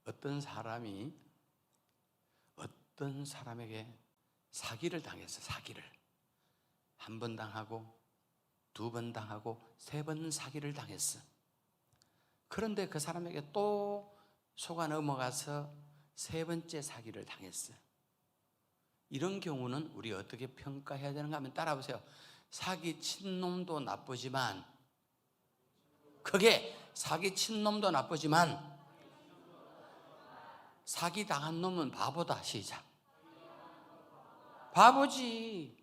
어떤 사람이 어떤 사람에게 사기를 당했어. 사기를 한 번 당하고, 두 번 당하고, 세 번 사기를 당했어. 그런데 그 사람에게 또 속아 넘어가서 세 번째 사기를 당했어. 이런 경우는 우리 어떻게 평가해야 되는가 하면 따라보세요. 사기 친 놈도 나쁘지만, 그게 사기 친 놈도 나쁘지만 사기 당한 놈은 바보다. 시작. 바보지.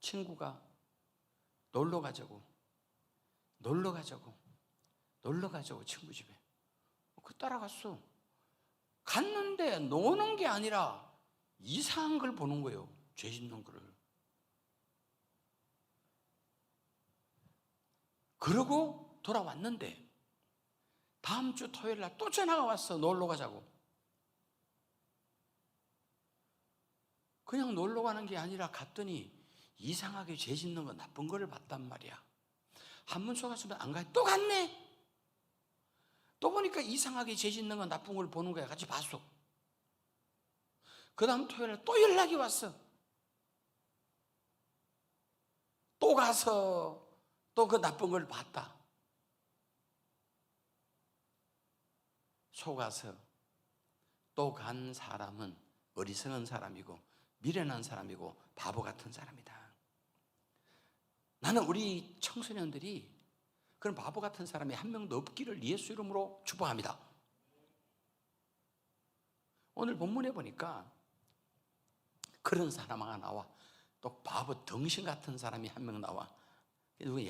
친구가 놀러 가자고 친구 집에 그 따라갔어. 갔는데 노는 게 아니라 이상한 걸 보는 거예요. 죄 짓는 거를. 그러고 돌아왔는데 다음 주 토요일 날 또 전화가 왔어. 놀러 가자고. 그냥 놀러 가는 게 아니라 갔더니 이상하게 죄 짓는 거, 나쁜 거를 봤단 말이야. 한 번 속았으면 안 가. 또 갔네. 또 보니까 이상하게 죄 짓는 거, 나쁜 걸 보는 거야. 같이 봤어. 그 다음 토요일 날 또 연락이 왔어. 또 가서 또 그 나쁜 걸 봤다. 속아서 또 간 사람은 어리석은 사람이고 미련한 사람이고 바보 같은 사람이다. 나는 우리 청소년들이 그런 바보 같은 사람이 한 명도 없기를 예수 이름으로 축복합니다. 오늘 본문에 보니까 그런 사람 하나 나와. 또 바보 덩신 같은 사람이 한 명 나와. 누구?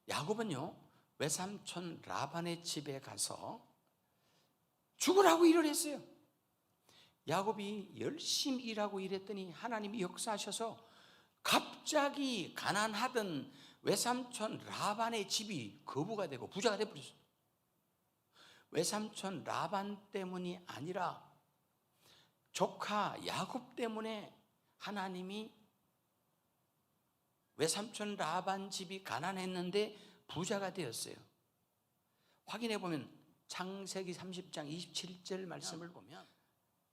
야곱은요 외삼촌 라반의 집에 가서 죽으라고 일을 했어요. 야곱이 열심히 일하고 일했더니 하나님이 역사하셔서 갑자기 가난하던 외삼촌 라반의 집이 거부가 되고 부자가 되어버렸어요. 외삼촌 라반 때문이 아니라 조카 야곱 때문에 하나님이 외삼촌 라반 집이 가난했는데 부자가 되었어요. 확인해 보면 창세기 30장 27절 말씀을 보면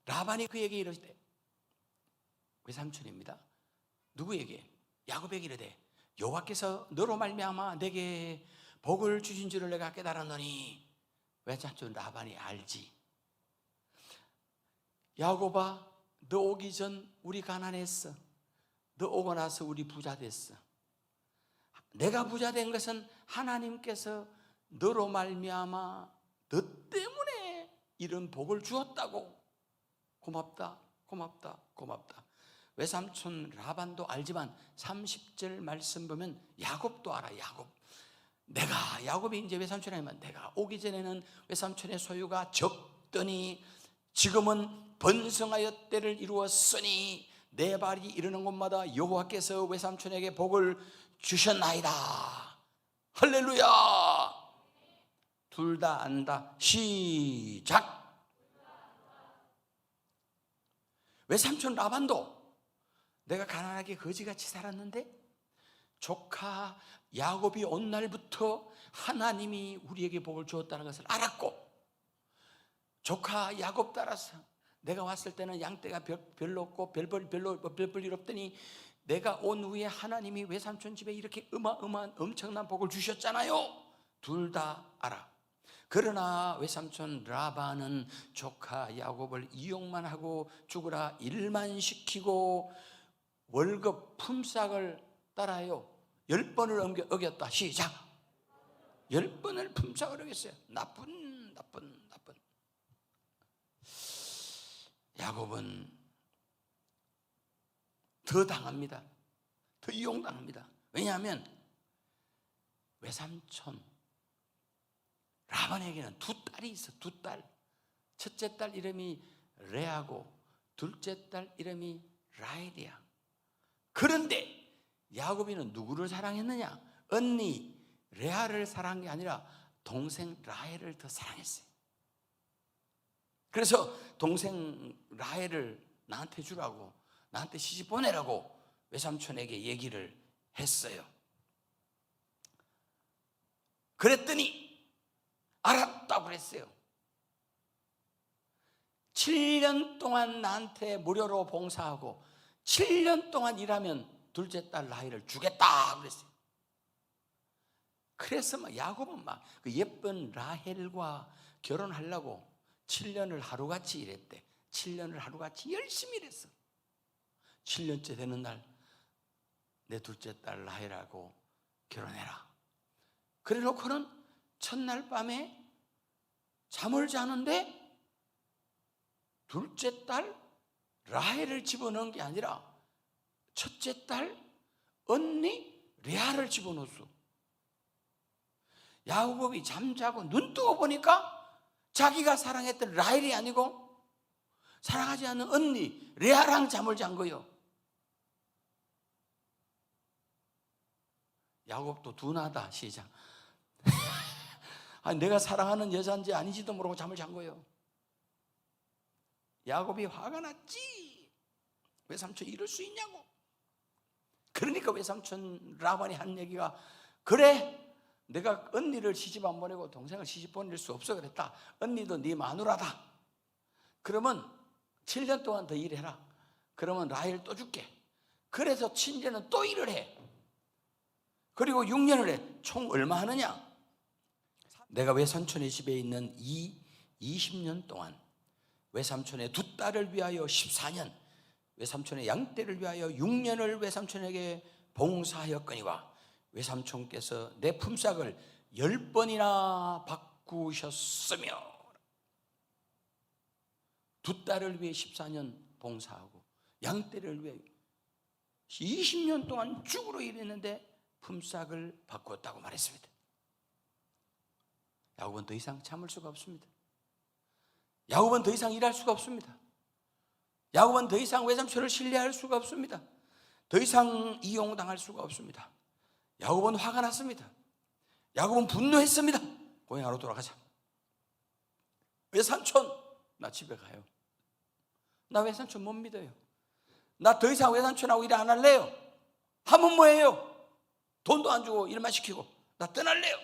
라반이 그에게 이르시되, 외삼촌입니다. 누구에게? 야곱에게 이르되 여호와께서 너로 말미암아 내게 복을 주신 줄을 내가 깨달았노니. 외삼촌 라반이 알지. 야곱아, 너 오기 전 우리 가난했어. 너 오고 나서 우리 부자 됐어. 내가 부자 된 것은 하나님께서 너로 말미암아 너 때문에 이런 복을 주었다고. 고맙다. 외삼촌 라반도 알지만 30절 말씀 보면 야곱도 알아. 야곱이 이제 외삼촌이 아니면 내가 오기 전에는 외삼촌의 소유가 적더니 지금은 번성하여 때를 이루었으니 내 발이 이르는 곳마다 여호와께서 외삼촌에게 복을 주셨나이다. 할렐루야. 둘 다 안다. 시작. 외삼촌 라반도 내가 가난하게 거지같이 살았는데 조카 야곱이 온 날부터 하나님이 우리에게 복을 주었다는 것을 알았고, 조카 야곱 따라서 내가 왔을 때는 양떼가 별로 없고 별볼 일 없더니 내가 온 후에 하나님이 외삼촌 집에 이렇게 어마어마한 엄청난 복을 주셨잖아요. 둘 다 알아. 그러나 외삼촌 라반은 조카 야곱을 이용만 하고 죽으라 일만 시키고 월급 품삯을 따라요 10번을 어겼다. 시작. 10번을 품삯을 어겼어요. 나쁜. 야곱은 더 당합니다. 더 이용당합니다. 왜냐하면 외삼촌 라반에게는 두 딸이 있어. 두 딸. 첫째 딸 이름이 레아고 둘째 딸 이름이 라헬이야. 그런데 야곱이는 누구를 사랑했느냐? 언니 레아를 사랑한 게 아니라 동생 라헬을 더 사랑했어요. 그래서 동생 라헬을 나한테 주라고, 나한테 시집 보내라고 외삼촌에게 얘기를 했어요. 그랬더니 알아. 갚았다고 그랬어요. 7년 동안 나한테 무료로 봉사하고 7년 동안 일하면 둘째 딸 라헬을 주겠다 그랬어요. 그래서 막 야곱은 막 그 예쁜 라헬과 결혼하려고 7년을 하루같이 일했대. 7년을 하루같이 열심히 일했어. 7년째 되는 날 내 둘째 딸 라헬하고 결혼해라. 그래 놓고는 첫날 밤에 잠을 자는데 둘째 딸 라헬을 집어넣은 게 아니라 첫째 딸 언니 레아를 집어넣었어. 야곱이 잠자고 눈 뜨고 보니까 자기가 사랑했던 라헬이 아니고 사랑하지 않는 언니 레아랑 잠을 잔 거예요. 야곱도 둔하다. 시작. 아니, 내가 사랑하는 여자인지 아닌지도 모르고 잠을 잔 거예요. 야곱이 화가 났지. 외삼촌 이럴 수 있냐고. 그러니까 외삼촌 라반이 한 얘기가, 그래 내가 언니를 시집 안 보내고 동생을 시집 보낼 수 없어 그랬다. 언니도 네 마누라다. 그러면 7년 동안 더 일해라. 그러면 라헬 또 줄게. 그래서 친제는 또 일을 해. 그리고 6년을 해. 총 얼마 하느냐? 내가 외삼촌의 집에 있는 이 20년 동안 외삼촌의 두 딸을 위하여 14년, 외삼촌의 양떼를 위하여 6년을 외삼촌에게 봉사하였거니와 외삼촌께서 내 품삯을 10번이나 바꾸셨으며, 두 딸을 위해 14년 봉사하고 양떼를 위해 20년 동안 죽으로 일했는데 품삯을 바꾸었다고 말했습니다. 야곱은 더 이상 참을 수가 없습니다. 야곱은 더 이상 일할 수가 없습니다. 야곱은 더 이상 외삼촌을 신뢰할 수가 없습니다. 더 이상 이용당할 수가 없습니다. 야곱은 화가 났습니다. 야곱은 분노했습니다. 고향으로 돌아가자. 외삼촌, 나 집에 가요. 나 외삼촌 못 믿어요. 나 더 이상 외삼촌하고 일 안 할래요. 하면 뭐예요? 돈도 안 주고 일만 시키고 나 떠날래요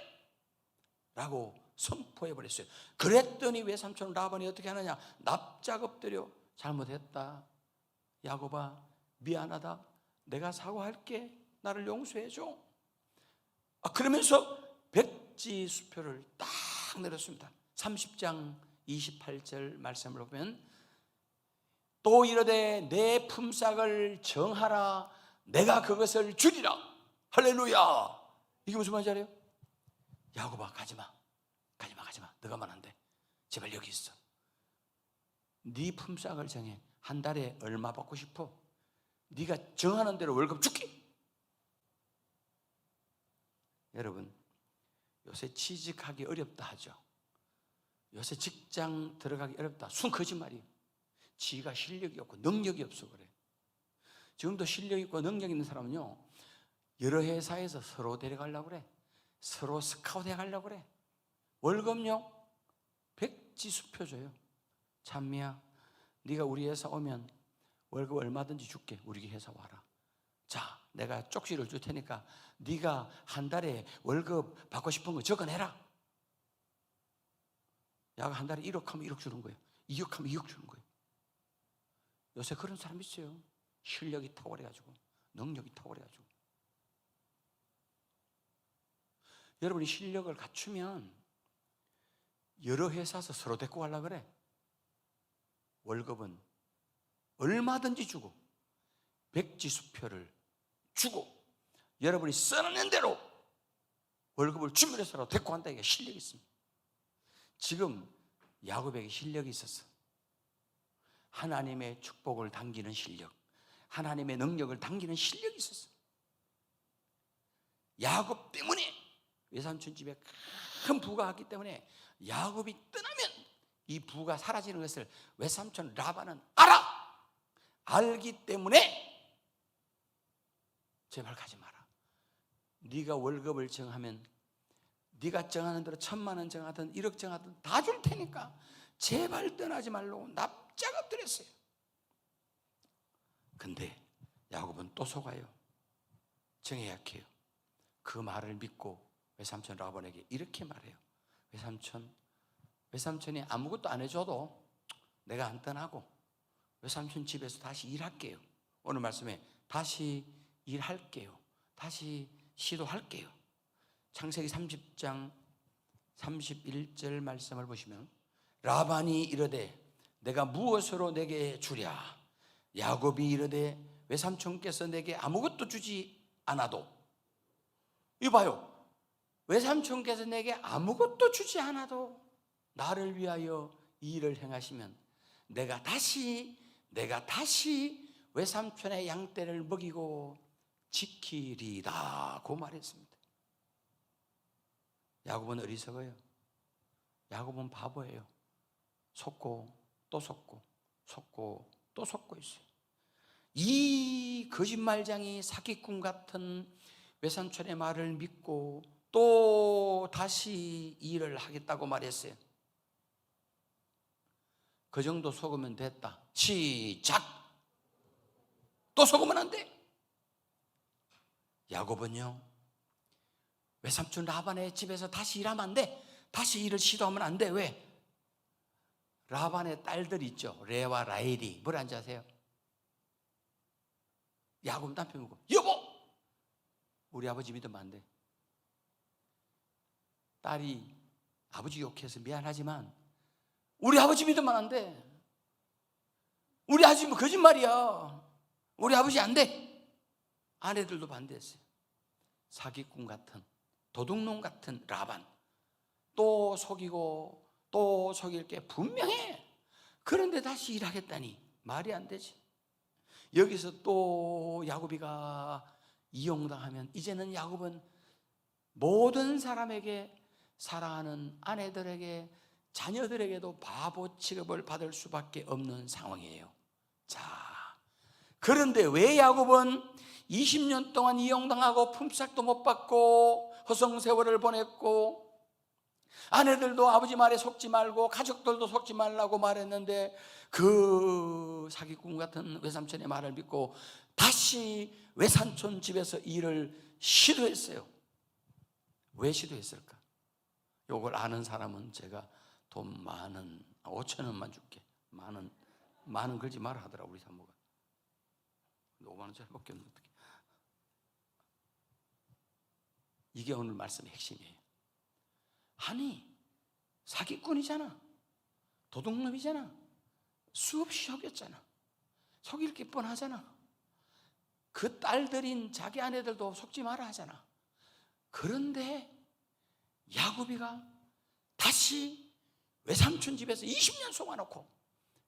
라고 선포해버렸어요. 그랬더니 외삼촌 라반이 어떻게 하느냐? 납작 엎드려, 잘못했다 야곱아, 미안하다, 내가 사과할게, 나를 용서해줘. 그러면서 백지 수표를 딱 내렸습니다. 30장 28절 말씀을 보면, 또 이르되 내 품삯을 정하라, 내가 그것을 주리라. 할렐루야. 이게 무슨 말인지 알아요? 야곱아, 가지마. 너가만 안 돼. 제발 여기 있어. 네 품삯을 정해. 한 달에 얼마 받고 싶어? 네가 정하는 대로 월급 줄게. 여러분, 요새 취직하기 어렵다 하죠. 요새 직장 들어가기 어렵다. 순 거짓말이에요. 지가 실력이 없고 능력이 없어 그래. 지금도 실력 있고 능력 있는 사람은요, 여러 회사에서 서로 데려가려고 그래. 서로 스카우트 해가려고 그래. 월급요 백지수표 줘요. 찬미야, 네가 우리 회사 오면 월급 얼마든지 줄게. 우리 회사 와라. 자, 내가 쪽지를 줄 테니까 네가 한 달에 월급 받고 싶은 거 적어내라. 야가 한 달에 1억 하면 1억 주는 거예요. 2억 하면 2억 주는 거예요. 요새 그런 사람 있어요. 실력이 탁월해가지고, 능력이 탁월해가지고. 여러분이 실력을 갖추면 여러 회사에서 서로 데리고 가려고 그래. 월급은 얼마든지 주고 백지수표를 주고 여러분이 써놓는 대로 월급을 주면서라도 데리고 간다. 이게 실력이 있습니다. 지금 야곱에게 실력이 있었어. 하나님의 축복을 당기는 실력, 하나님의 능력을 당기는 실력이 있었어. 야곱 때문에, 외삼촌 집에 큰 부가 왔기 때문에 야곱이 떠나면 이 부가 사라지는 것을 외삼촌 라반은 알기 때문에 제발 가지 마라. 네가 월급을 정하면 네가 정하는 대로 1,000만 원 정하든 1억 정하든 다 줄 테니까 제발 떠나지 말라고 납작 엎드렸어요. 근데 야곱은 또 속아요. 정에 약해요. 그 말을 믿고 외삼촌 라반에게 이렇게 말해요. 외삼촌, 외삼촌이 아무것도 안 해줘도 내가 안 떠나고 외삼촌 집에서 다시 일할게요. 오늘 말씀에 다시 일할게요. 다시 시도할게요. 창세기 30장 31절 말씀을 보시면 라반이 이르되 내가 무엇으로 내게 주랴? 야곱이 이르되 외삼촌께서 내게 아무것도 주지 않아도, 이거 봐요, 외삼촌께서 내게 아무것도 주지 않아도 나를 위하여 이 일을 행하시면 내가 다시 외삼촌의 양떼를 먹이고 지키리다, 고 말했습니다. 야곱은 어리석어요. 야곱은 바보예요. 속고 또 속고 속고 또 속고 있어요. 이 거짓말쟁이 사기꾼 같은 외삼촌의 말을 믿고 또 다시 일을 하겠다고 말했어요. 그 정도 속으면 됐다. 시작! 또 속으면 안 돼. 야곱은요, 외삼촌 라반의 집에서 다시 일하면 안 돼. 다시 일을 시도하면 안 돼. 왜? 라반의 딸들이 있죠. 레와 라헬이 뭐라는지 아세요? 야곱 남편이 묻고, 여보! 우리 아버지 믿으면 안 돼. 딸이 아버지 욕해서 미안하지만 우리 아버지 믿으면 안 돼. 우리 아버지 뭐 거짓말이야. 우리 아버지 안 돼. 아내들도 반대했어요. 사기꾼 같은, 도둑놈 같은 라반, 또 속이고 또 속일 게 분명해. 그런데 다시 일하겠다니 말이 안 되지. 여기서 또 야곱이가 이용당하면 이제는 야곱은 모든 사람에게, 사랑하는 아내들에게, 자녀들에게도 바보 취급을 받을 수밖에 없는 상황이에요. 자, 그런데 왜 야곱은 20년 동안 이용당하고 품삯도 못 받고 허송세월을 보냈고 아내들도 아버지 말에 속지 말고 가족들도 속지 말라고 말했는데 그 사기꾼 같은 외삼촌의 말을 믿고 다시 외삼촌 집에서 일을 시도했어요. 왜 시도했을까? 이걸 아는 사람은 제가 돈 많은 5천 원만 줄게. 많은 걸지 마라 하더라 우리 사모가. 5만 원짜리밖에 없는 어떻게? 이게 오늘 말씀의 핵심이에요. 아니, 사기꾼이잖아, 도둑놈이잖아, 수없이 속였잖아, 속일 게 뻔하잖아. 그 딸들인 자기 아내들도 속지 마라 하잖아. 그런데 야곱이가 다시 외삼촌 집에서 20년 속아놓고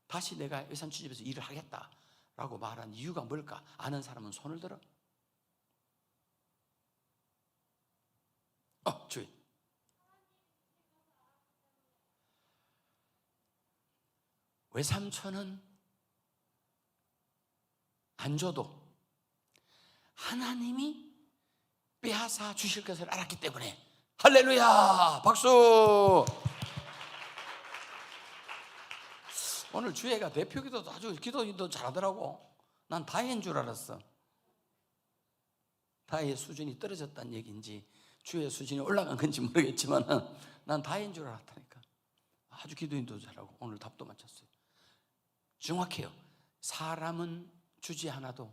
다시 내가 외삼촌 집에서 일을 하겠다라고 말한 이유가 뭘까? 아는 사람은 손을 들어. 주의. 외삼촌은 안 줘도 하나님이 빼앗아 주실 것을 알았기 때문에. 할렐루야, 박수. 오늘 주혜가 대표 기도도 아주 기도도 잘하더라고. 난 다혜인 줄 알았어. 다혜의 수준이 떨어졌다는 얘기인지 주혜의 수준이 올라간 건지 모르겠지만 난 다혜인 줄 알았다니까. 아주 기도인도 잘하고 오늘 답도 맞췄어요. 정확해요. 사람은 주지 않아도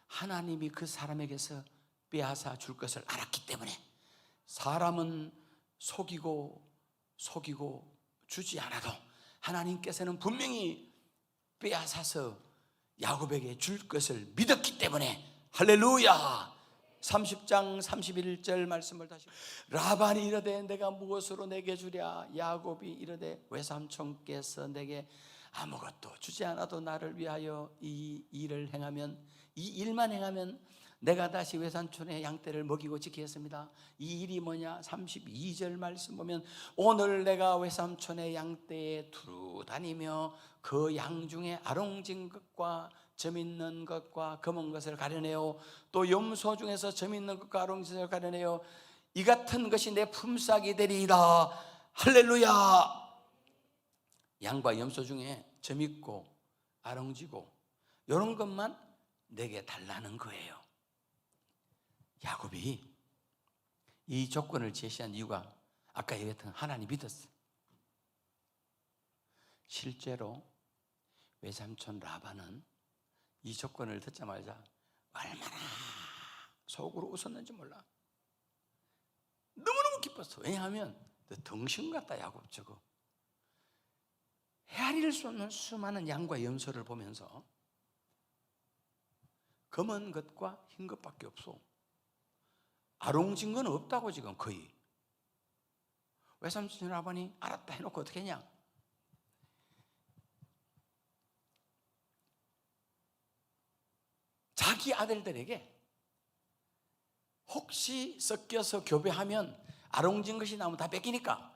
하나님이 그 사람에게서 빼앗아 줄 것을 알았기 때문에. 사람은 속이고 주지 않아도 하나님께서는 분명히 빼앗아서 야곱에게 줄 것을 믿었기 때문에. 할렐루야. 30장 31절 말씀을 다시. 라반이 이르되 내가 무엇으로 내게 주랴? 야곱이 이르되 외삼촌께서 내게 아무것도 주지 않아도 나를 위하여 이 일을 행하면, 이 일만 행하면 내가 다시 외삼촌의 양떼를 먹이고 지키겠습니다. 이 일이 뭐냐? 32절 말씀 보면 오늘 내가 외삼촌의 양떼에 두루 다니며 그 양 중에 아롱진 것과 점 있는 것과 검은 것을 가려내요. 또 염소 중에서 점 있는 것과 아롱진 것을 가려내요. 이 같은 것이 내 품삯이 되리이다. 할렐루야. 양과 염소 중에 점 있고 아롱지고 이런 것만 내게 달라는 거예요. 야곱이 이 조건을 제시한 이유가 아까 얘기했던 하나님 믿었어요. 실제로 외삼촌 라반은 이 조건을 듣자마자 얼마나 속으로 웃었는지 몰라. 너무너무 기뻤어. 왜냐하면 덩신 같다 야곱 저거. 헤아릴 수 없는 수많은 양과 염소를 보면서 검은 것과 흰 것밖에 없어. 아롱진 건 없다고 지금 거의. 외삼촌 라반이 알았다 해놓고 어떻게 했냐? 자기 아들들에게 혹시 섞여서 교배하면 아롱진 것이 나오면 다 뺏기니까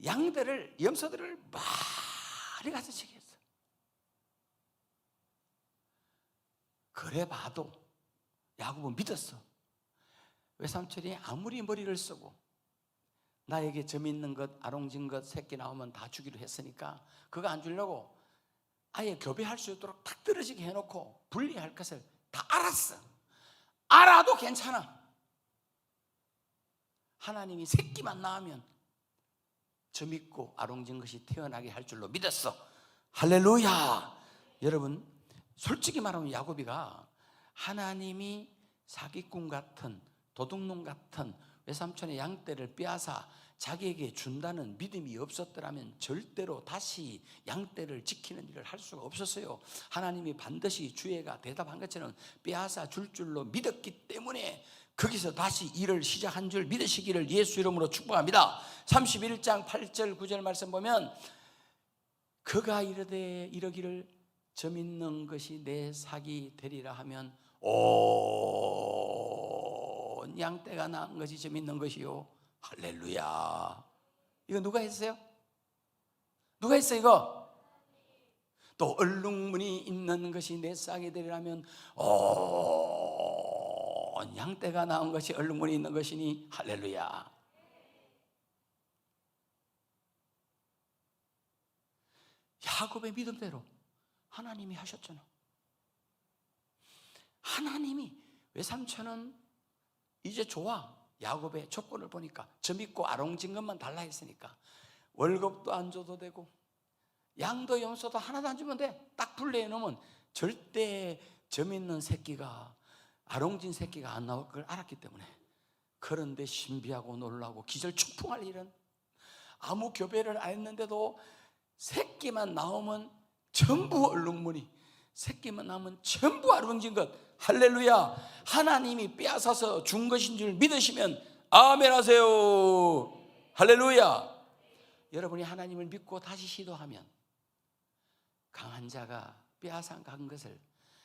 양들을, 염소들을 많이 가서 치게 했어. 그래 봐도 야곱은 믿었어. 외삼촌이 아무리 머리를 쓰고 나에게 점 있는 것, 아롱진 것 새끼 나오면 다 주기로 했으니까 그거 안 주려고 아예 교배할 수 있도록 탁 떨어지게 해놓고 분리할 것을 다 알았어. 알아도 괜찮아. 하나님이 새끼만 낳으면 점 있고 아롱진 것이 태어나게 할 줄로 믿었어. 할렐루야. 여러분, 솔직히 말하면 야곱이가 하나님이 사기꾼 같은 도둑놈 같은 외삼촌의 양떼를 빼앗아 자기에게 준다는 믿음이 없었더라면 절대로 다시 양떼를 지키는 일을 할 수가 없었어요. 하나님이 반드시 주애가 대답한 것처럼 빼앗아 줄 줄로 믿었기 때문에 거기서 다시 일을 시작한 줄 믿으시기를 예수 이름으로 축복합니다. 31장 8절 9절 말씀 보면 그가 이르기를 점 있는 것이 내 삭이 되리라 하면 온 양떼가 낳은 것이 점 있는 것이요. 할렐루야. 이거 누가 했어요? 누가 했어요 이거? 또 얼룩무늬 있는 것이 내 싹이 되리라면 온 양떼가 낳은 것이 얼룩무늬 있는 것이니 할렐루야. 야곱의 믿음대로 하나님이 하셨잖아. 하나님이 외삼촌은 이제 좋아. 야곱의 조건을 보니까 점 있고 아롱진 것만 달라 했으니까 월급도 안 줘도 되고 양도 염소도 하나도 안 주면 돼. 딱 분리해 놓으면 절대 점 있는 새끼가 아롱진 새끼가 안 나올 걸 알았기 때문에. 그런데 신비하고 놀라고 기절초풍할 일은 아무 교배를 안 했는데도 새끼만 나오면 전부 얼룩무늬, 새끼만 나오면 전부 아롱진 것. 할렐루야. 하나님이 빼앗아서 준 것인 줄 믿으시면 아멘 하세요. 할렐루야. 여러분이 하나님을 믿고 다시 시도하면 강한 자가 빼앗아 간 것을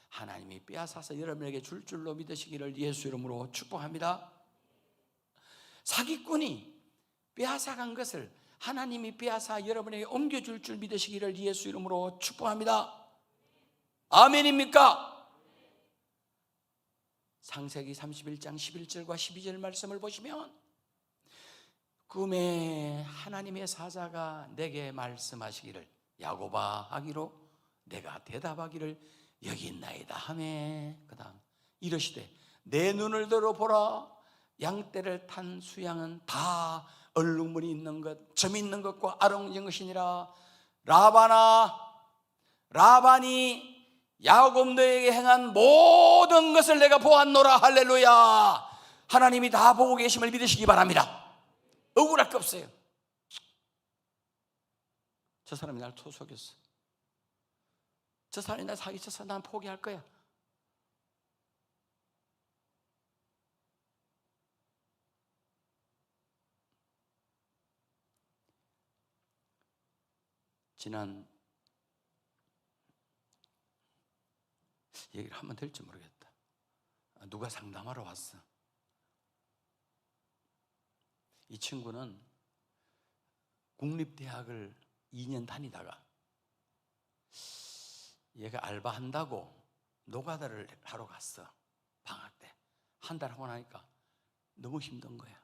하나님이 빼앗아서 여러분에게 줄 줄로 믿으시기를 예수 이름으로 축복합니다. 사기꾼이 빼앗아 간 것을 하나님이 빼앗아 여러분에게 옮겨줄 줄 믿으시기를 예수 이름으로 축복합니다. 아멘입니까? 창세기 31장 11절과 12절 말씀을 보시면 꿈에 하나님의 사자가 내게 말씀하시기를 야곱아 하기로 내가 대답하기를 여기 있나이다 하매 그 다음 이러시되 내 눈을 들어 보라 양떼를 탄 수양은 다 얼룩무늬 있는 것 점 있는 것과 아롱진 것이니라. 라반이 야곱 너에게 행한 모든 것을 내가 보았노라. 할렐루야. 하나님이 다 보고 계심을 믿으시기 바랍니다. 억울할 게 없어요. 저 사람이 날 속였어. 저 사람이 날 사기쳐서 난 포기할 거야. 지난 얘기를 하면 될지 모르겠다. 누가 상담하러 왔어. 이 친구는 국립대학을 2년 다니다가 얘가 알바한다고 노가다를 하러 갔어. 방학 때. 한 달 하고 나니까 너무 힘든 거야.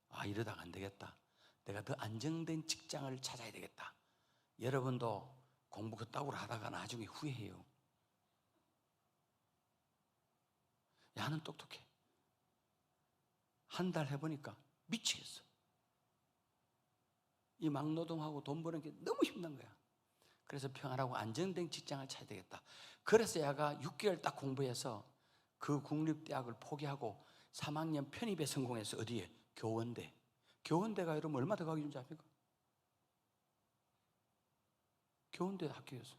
아, 이러다가 안 되겠다. 내가 더 안정된 직장을 찾아야 되겠다. 여러분도 공부 그따구로 하다가 나중에 후회해요. 야는 똑똑해. 한 달 해보니까 미치겠어. 이 막노동하고 돈 버는 게 너무 힘든 거야. 그래서 평안하고 안정된 직장을 찾아야 되겠다. 그래서 얘가 6개월 딱 공부해서 그 국립대학을 포기하고 3학년 편입에 성공해서 어디에? 교원대. 교원대가 여러분 얼마 더 가기 좀 잡니까? 교원대 학교였어.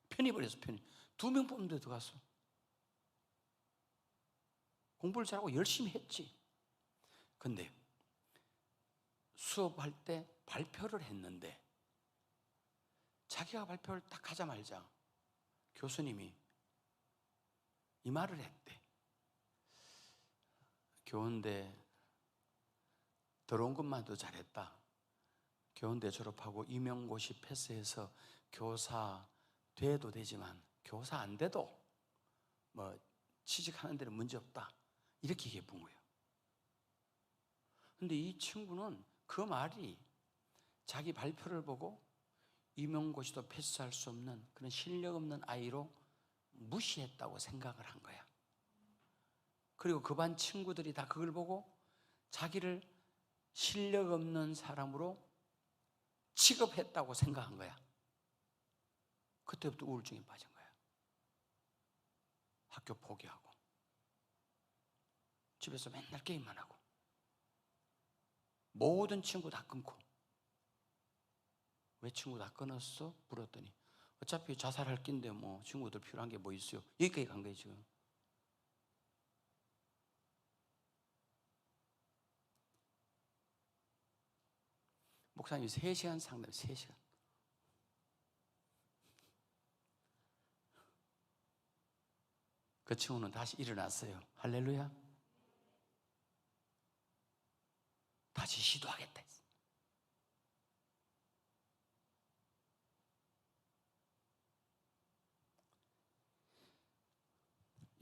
편입을 해서 편입. 2명 뽑는 데 들어갔어. 공부를 잘하고 열심히 했지. 근데 수업할 때 발표를 했는데 자기가 발표를 딱 하자마자 교수님이 이 말을 했대. 교원대 들어온 것만도 잘했다. 교원대 졸업하고 임용고시 패스해서 교사 돼도 되지만 교사 안 돼도 뭐 취직하는 데는 문제 없다. 이렇게 얘기해 본 거예요. 근데 이 친구는 그 말이 자기 발표를 보고 임용고시도 패스할 수 없는 그런 실력 없는 아이로 무시했다고 생각을 한 거야. 그리고 그 반 친구들이 다 그걸 보고 자기를 실력 없는 사람으로 취급했다고 생각한 거야. 그때부터 우울증에 빠진 거야. 학교 포기하고 집에서 맨날 게임만 하고 모든 친구 다 끊고. 왜 친구 다 끊었어? 물었더니 어차피 자살할 낀데 뭐 친구들 필요한 게 뭐 있어요? 여기까지 간 거예요 지금. 목사님이 3시간 상담, 3시간. 그 친구는 다시 일어났어요. 할렐루야. 다시 시도하겠다 했어.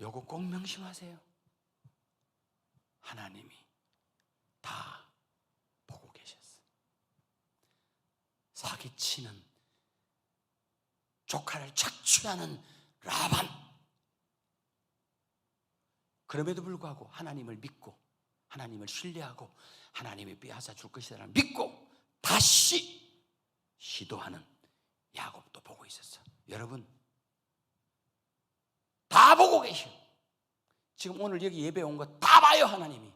요거 꼭 명심하세요. 하나님이 다 보고 계셨어. 사기치는 조카를 착취하는 라반. 그럼에도 불구하고 하나님을 믿고 하나님을 신뢰하고 하나님이 빼앗아 줄 것이라는 믿고 다시 시도하는 야곱도 보고 있었어. 여러분 다 보고 계셔. 지금 오늘 여기 예배 온 거 다 봐요. 하나님이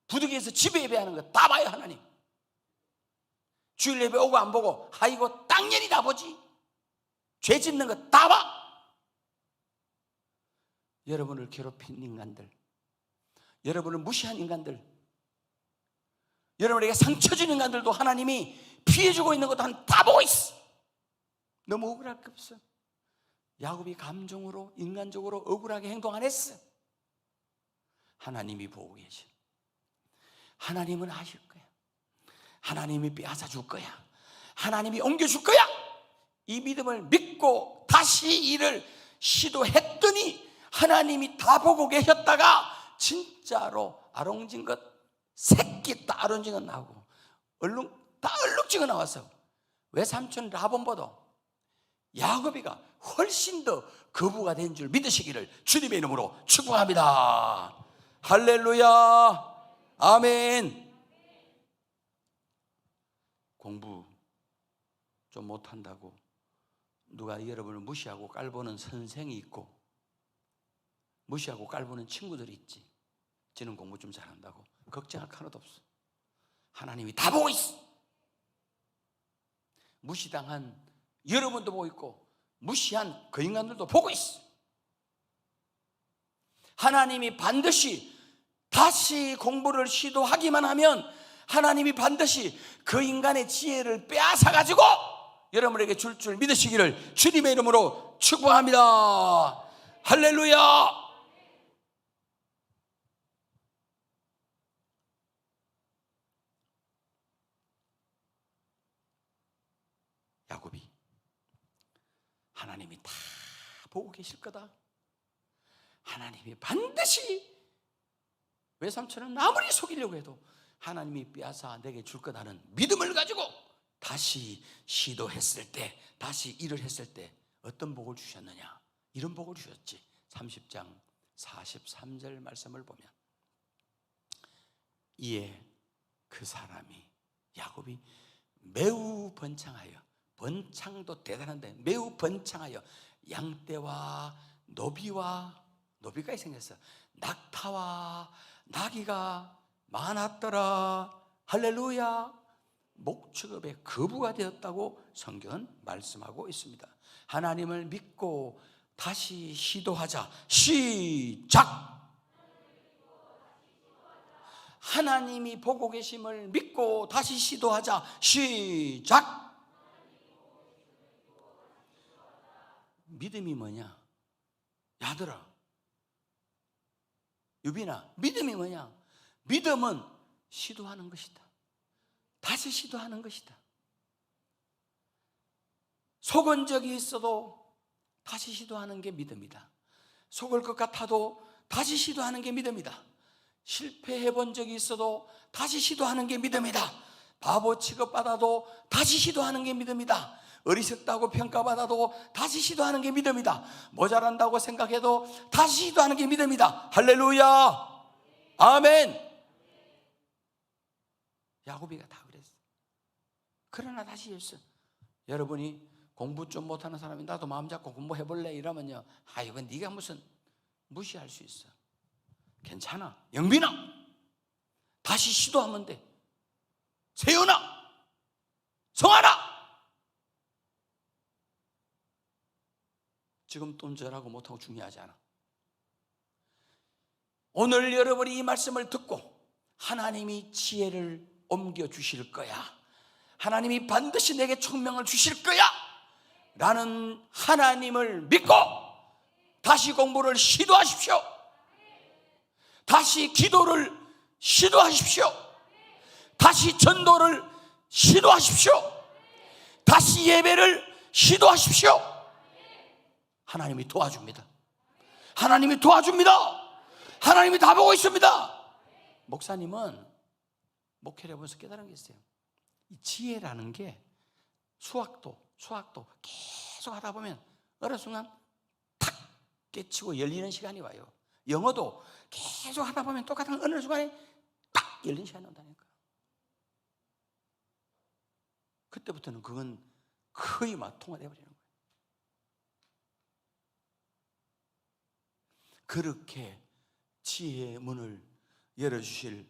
부득이해서 집에 예배하는 거 다 봐요. 하나님 주일 예배 오고 안 보고 아이고 당연히 다 보지. 죄 짓는 거 다 봐. 여러분을 괴롭힌 인간들, 여러분을 무시한 인간들, 여러분에게 상처 준 인간들도 하나님이 피해주고 있는 것도 다 보고 있어. 너무 억울할 게 없어. 야곱이 감정으로 인간적으로 억울하게 행동 안 했어. 하나님이 보고 계셔. 하나님은 하실 거야. 하나님이 빼앗아 줄 거야. 하나님이 옮겨줄 거야. 이 믿음을 믿고 다시 일을 시도했더니 하나님이 다 보고 계셨다가 진짜로 아롱진 것 새끼 다 아롱진 것 나오고 다 얼룩지가 나왔어. 외삼촌 라반보다 야곱이가 훨씬 더 거부가 된 줄 믿으시기를 주님의 이름으로 축복합니다. 할렐루야. 아멘. 공부 좀 못한다고 누가 여러분을 무시하고 깔보는 선생이 있고 무시하고 깔보는 친구들이 있지. 쟤는 공부 좀 잘한다고 걱정할 거 하나도 없어. 하나님이 다 보고 있어. 무시당한 여러분도 보고 있고 무시한 그 인간들도 보고 있어. 하나님이 반드시 다시 공부를 시도하기만 하면 하나님이 반드시 그 인간의 지혜를 빼앗아가지고 여러분에게 줄 믿으시기를 주님의 이름으로 축복합니다. 할렐루야. 야곱이 하나님이 다 보고 계실 거다. 하나님이 반드시 외삼촌은 아무리 속이려고 해도 하나님이 빼앗아 내게 줄 거다는 믿음을 가지고 다시 시도했을 때, 다시 일을 했을 때 어떤 복을 주셨느냐? 이런 복을 주셨지. 30장 43절 말씀을 보면 이에 그 사람이 야곱이 매우 번창하여, 번창도 대단한데 매우 번창하여 양떼와 노비가 생겼어. 낙타와 나귀가 많았더라. 할렐루야. 목축업의 거부가 되었다고 성경은 말씀하고 있습니다. 하나님을 믿고 다시 시도하자. 시작. 하나님이 보고 계심을 믿고 다시 시도하자. 시작. 믿음이 뭐냐? 야들아, 유빈아, 믿음이 뭐냐? 믿음은 시도하는 것이다. 다시 시도하는 것이다. 속은 적이 있어도 다시 시도하는 게 믿음이다. 속을 것 같아도 다시 시도하는 게 믿음이다. 실패해 본 적이 있어도 다시 시도하는 게 믿음이다. 바보 취급받아도 다시 시도하는 게 믿음이다. 어리석다고 평가받아도 다시 시도하는 게 믿음이다. 모자란다고 생각해도 다시 시도하는 게 믿음이다. 할렐루야. 아멘. 야곱이가 다 그랬어. 그러나 다시 했어. 여러분이 공부 좀 못하는 사람이 나도 마음 잡고 공부해볼래 이러면요, 이건 네가 무슨 무시할 수 있어. 괜찮아. 영빈아, 다시 시도하면 돼. 세연아, 성아나, 지금 돈 절하고 못하고 중요하지 않아. 오늘 여러분이 이 말씀을 듣고 하나님이 지혜를 옮겨주실 거야, 하나님이 반드시 내게 총명을 주실 거야 라는 하나님을 믿고 다시 공부를 시도하십시오. 다시 기도를 시도하십시오. 다시 전도를 시도하십시오. 다시 예배를 시도하십시오. 하나님이 도와줍니다. 하나님이 도와줍니다. 하나님이 다 보고 있습니다. 목사님은 목회를 해보면서 깨달은 게 있어요. 이 지혜라는 게 수학도 계속 하다 보면 어느 순간 탁 깨치고 열리는 시간이 와요. 영어도 계속 하다 보면 똑같은 어느 순간에 딱 열리는 시간이 온다니까. 그때부터는 그건 거의 막 통화되어 버리는 거예요. 그렇게 지혜의 문을 열어주실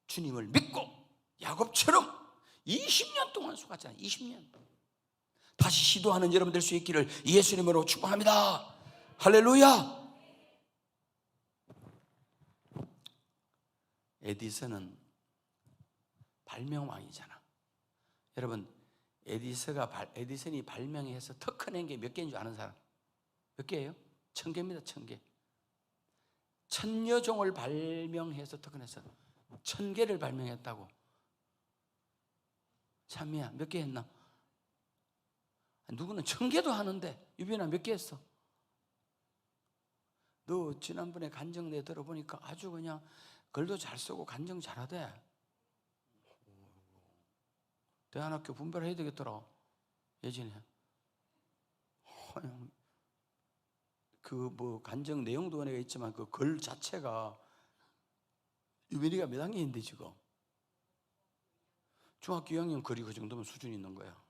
주님을 믿고 야곱처럼 20년 동안 수고하잖아요. 20년 다시 시도하는 여러분 될 수 있기를 예수님으로 축복합니다. 할렐루야. 에디슨은 발명왕이잖아. 여러분, 에디슨이 발명해서 특허낸 게 몇 개인 줄 아는 사람? 몇 개예요? 1000개입니다. 1000개. 천여종을 발명해서 특허내서 1000개를 발명했다고. 참미야, 몇 개 했나? 누구는 1000개도 하는데, 유빈아 몇 개 했어? 너 지난번에 간증내 들어보니까 아주 그냥 글도 잘 쓰고 간증 잘하대. 대안학교 분별해야 되겠더라. 예전에 그 뭐 간증 내용도 은혜가 있지만 그 글 자체가, 유빈이가 몇 학년인데 지금 중학교 2학년 글이 그 정도면 수준이 있는 거야.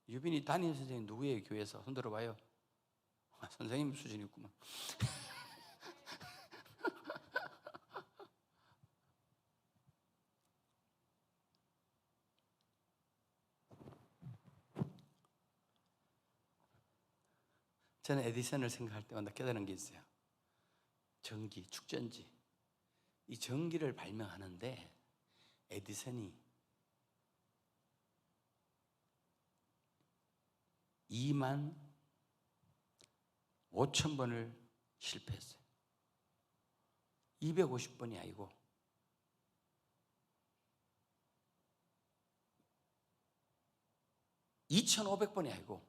유빈이 담임 선생님 누구예요? 교회에서 손 들어봐요. 선생님 수준이 있구만. 저는 에디슨을 생각할 때마다 깨달은 게 있어요. 전기, 축전지. 이 전기를 발명하는데 에디슨이 25,000번을 실패했어요. 250번이 아니고 2,500번이 아니고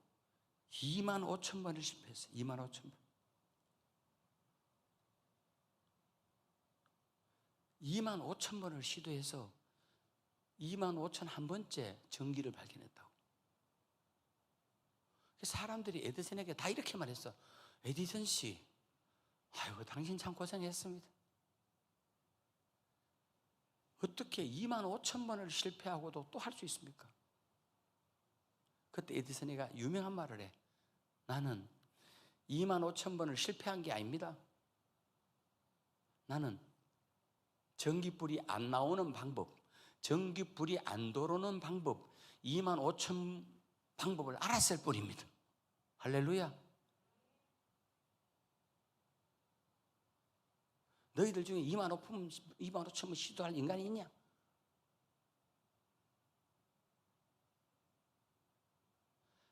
25,000번을 실패했어요. 25,000번. 25,000번을 시도해서 25,001번째 전기를 발견했다고. 사람들이 에디슨에게 다 이렇게 말했어. 에디슨 씨, 아이고 당신 참 고생했습니다. 어떻게 25,000번을 실패하고도 또 할 수 있습니까? 그때 에디슨이가 유명한 말을 해. 나는 25,000번을 실패한 게 아닙니다. 나는 전기불이 안 나오는 방법, 전기불이 안 들어오는 방법, 25,000 방법을 알았을 뿐입니다. 할렐루야. 너희들 중에 25,000번 시도할 인간이 있냐?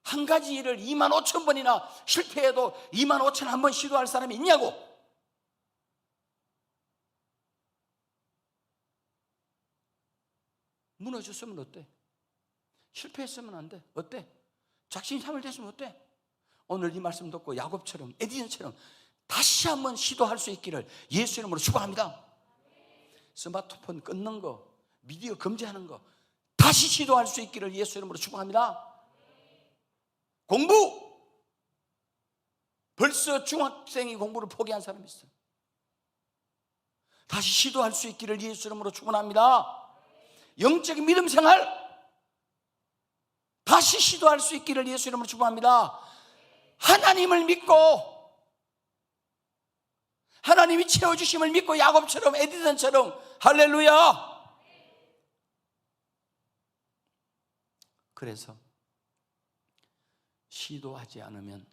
한 가지 일을 25,000번이나 실패해도 25,001번 시도할 사람이 있냐고. 무너졌으면 어때? 실패했으면 안 돼. 어때? 작심삼일됐으면 어때? 오늘 이 말씀 듣고 야곱처럼, 에디슨처럼 다시 한번 시도할 수 있기를 예수 이름으로 축원합니다. 스마트폰 끊는 거, 미디어 금지하는 거 다시 시도할 수 있기를 예수 이름으로 축원합니다. 공부! 벌써 중학생이 공부를 포기한 사람이 있어요. 다시 시도할 수 있기를 예수 이름으로 축원합니다. 영적인 믿음 생활 다시 시도할 수 있기를 예수 이름으로 축원합니다. 하나님을 믿고, 하나님이 채워주심을 믿고 야곱처럼, 에디슨처럼, 할렐루야. 그래서 시도하지 않으면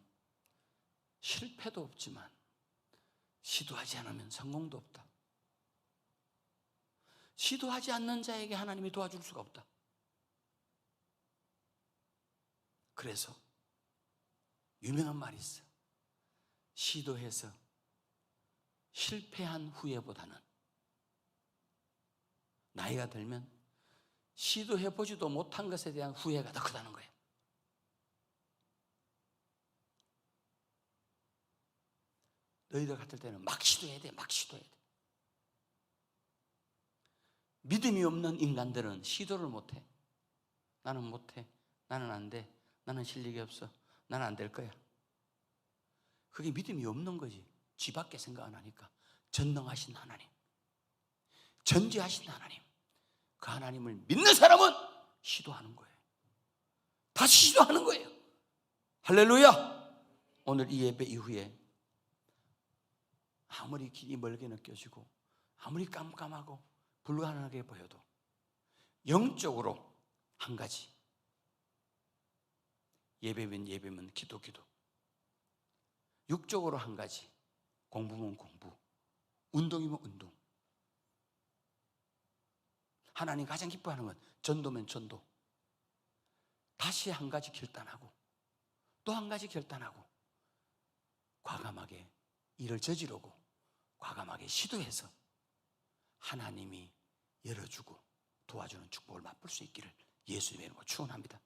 실패도 없지만 시도하지 않으면 성공도 없다. 시도하지 않는 자에게 하나님이 도와줄 수가 없다. 그래서 유명한 말이 있어. 시도해서 실패한 후회보다는 나이가 들면 시도해보지도 못한 것에 대한 후회가 더 크다는 거예요. 너희들 같을 때는 막 시도해야 돼. 막 시도해야 돼. 믿음이 없는 인간들은 시도를 못해. 나는 못해. 나는 안 돼. 나는 실력이 없어. 나는 안 될 거야. 그게 믿음이 없는 거지. 지 밖에 생각 안 하니까. 전능하신 하나님, 전지하신 하나님, 그 하나님을 믿는 사람은 시도하는 거예요. 다시 시도하는 거예요. 할렐루야. 오늘 이 예배 이후에 아무리 길이 멀게 느껴지고 아무리 깜깜하고 불가능하게 보여도 영적으로 한 가지, 예배면 기도, 육적으로 한 가지, 공부면 공부, 운동이면 운동. 하나님 가장 기뻐하는 건 전도면 전도. 다시 한 가지 결단하고 또 한 가지 결단하고 과감하게 일을 저지르고 과감하게 시도해서 하나님이 열어주고 도와주는 축복을 맛볼 수 있기를 예수님의 이름으로 축원합니다.